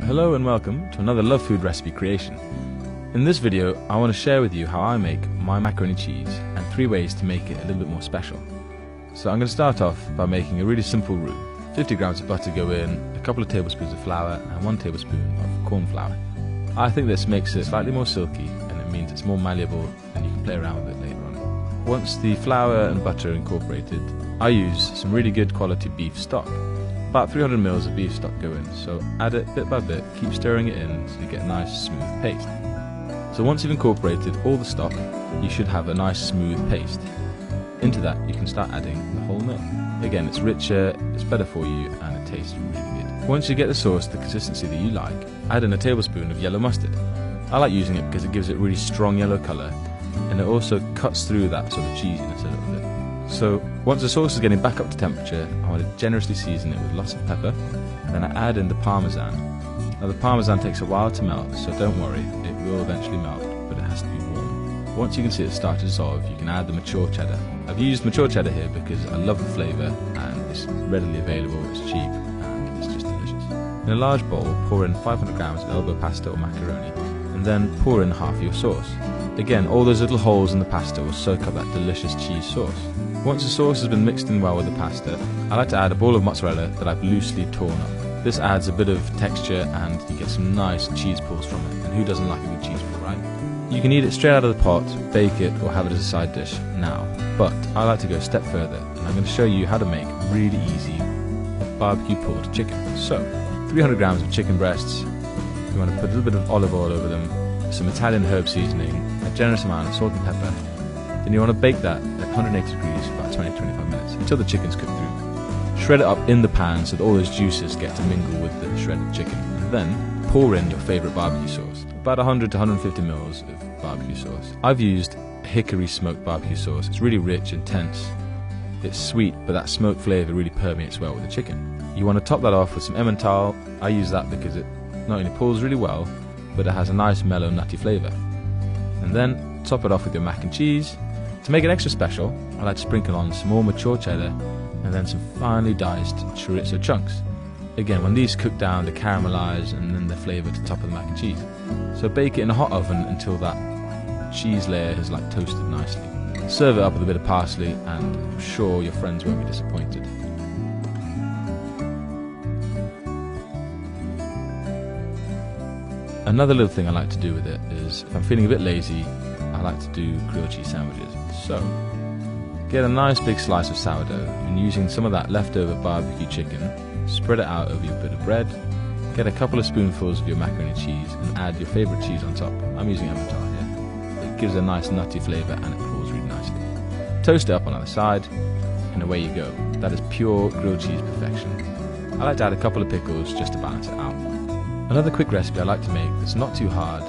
Hello and welcome to another Love Food recipe creation. In this video I want to share with you how I make my macaroni cheese and 3 ways to make it a little bit more special. So I'm going to start off by making a really simple roux. 50 grams of butter go in, a couple of tablespoons of flour and 1 tablespoon of corn flour. I think this makes it slightly more silky and it means it's more malleable and you can play around with it later on. Once the flour and butter are incorporated, I use some really good quality beef stock. About 300 ml of beef stock go in, so add it bit by bit, keep stirring it in so you get a nice smooth paste. So once you've incorporated all the stock, you should have a nice smooth paste. Into that you can start adding the whole milk. Again, it's richer, it's better for you and it tastes really good. Once you get the sauce to the consistency that you like, add in a tablespoon of yellow mustard. I like using it because it gives it really strong yellow colour and it also cuts through that sort of cheesiness a little bit. So once the sauce is getting back up to temperature, I want to generously season it with lots of pepper, and then I add in the parmesan. Now the parmesan takes a while to melt, so don't worry, it will eventually melt, but it has to be warm. Once you can see it start to dissolve, you can add the mature cheddar. I've used mature cheddar here because I love the flavour and it's readily available, it's cheap, and it's just delicious. In a large bowl, pour in 500 grams of elbow pasta or macaroni, and then pour in half your sauce. Again, all those little holes in the pasta will soak up that delicious cheese sauce. Once the sauce has been mixed in well with the pasta, I like to add a ball of mozzarella that I've loosely torn up. This adds a bit of texture and you get some nice cheese pulls from it, and who doesn't like a good cheese pull, right? You can eat it straight out of the pot, bake it or have it as a side dish now, but I like to go a step further and I'm going to show you how to make really easy barbecue pulled chicken. So, 300 grams of chicken breasts, you want to put a little bit of olive oil over them, some Italian herb seasoning, a generous amount of salt and pepper. Then you want to bake that at 180 degrees for about 20-25 minutes until the chicken's cooked through. Shred it up in the pan so that all those juices get to mingle with the shredded chicken. And then pour in your favourite barbecue sauce, about 100 to 150 ml of barbecue sauce. I've used hickory smoked barbecue sauce. It's really rich, intense. It's sweet, but that smoked flavour really permeates well with the chicken. You want to top that off with some Emmental. I use that because it not only pulls really well, but it has a nice mellow nutty flavour. And then top it off with your mac and cheese. To make it extra special, I like to sprinkle on some more mature cheddar and then some finely diced chorizo chunks. Again, when these cook down, they caramelise and then they flavour to the top of the mac and cheese. So bake it in a hot oven until that cheese layer has toasted nicely. Serve it up with a bit of parsley and I'm sure your friends won't be disappointed. Another little thing I like to do with it is, if I'm feeling a bit lazy, I like to do grilled cheese sandwiches. So, get a nice big slice of sourdough and using some of that leftover barbecue chicken, spread it out over your bit of bread, get a couple of spoonfuls of your macaroni cheese and add your favourite cheese on top. I'm using Emmental here. It gives a nice nutty flavour and it pulls really nicely. Toast it up on the other side and away you go. That is pure grilled cheese perfection. I like to add a couple of pickles just to balance it out. Another quick recipe I like to make that's not too hard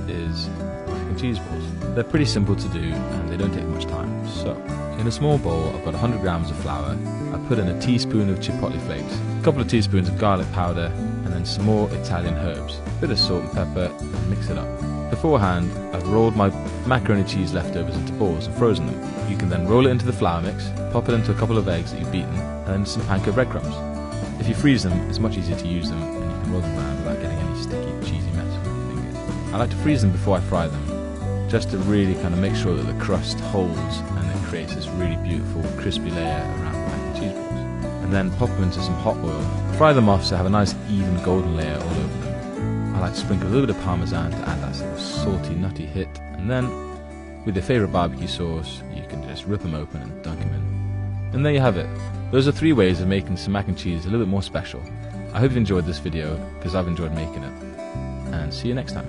is mac and cheese balls. They're pretty simple to do and they don't take much time. So, in a small bowl I've got 100 grams of flour, I put in a teaspoon of chipotle flakes, a couple of teaspoons of garlic powder and then some more Italian herbs, a bit of salt and pepper and mix it up. Beforehand I've rolled my macaroni cheese leftovers into balls and frozen them. You can then roll it into the flour mix, pop it into a couple of eggs that you've beaten and then some panko breadcrumbs. If you freeze them, it's much easier to use them and you can roll them around without getting any sticky, cheesy mess with your fingers. I like to freeze them before I fry them, just to really make sure that the crust holds and it creates this really beautiful, crispy layer around the mac and cheese balls. And then pop them into some hot oil. Fry them off so I have a nice even golden layer all over them. I like to sprinkle a little bit of parmesan to add that sort of salty, nutty hit. And then, with your favourite barbecue sauce, you can just rip them open and dunk them in. And there you have it. Those are 3 ways of making some mac and cheese a little bit more special. I hope you enjoyed this video, because I've enjoyed making it. And see you next time.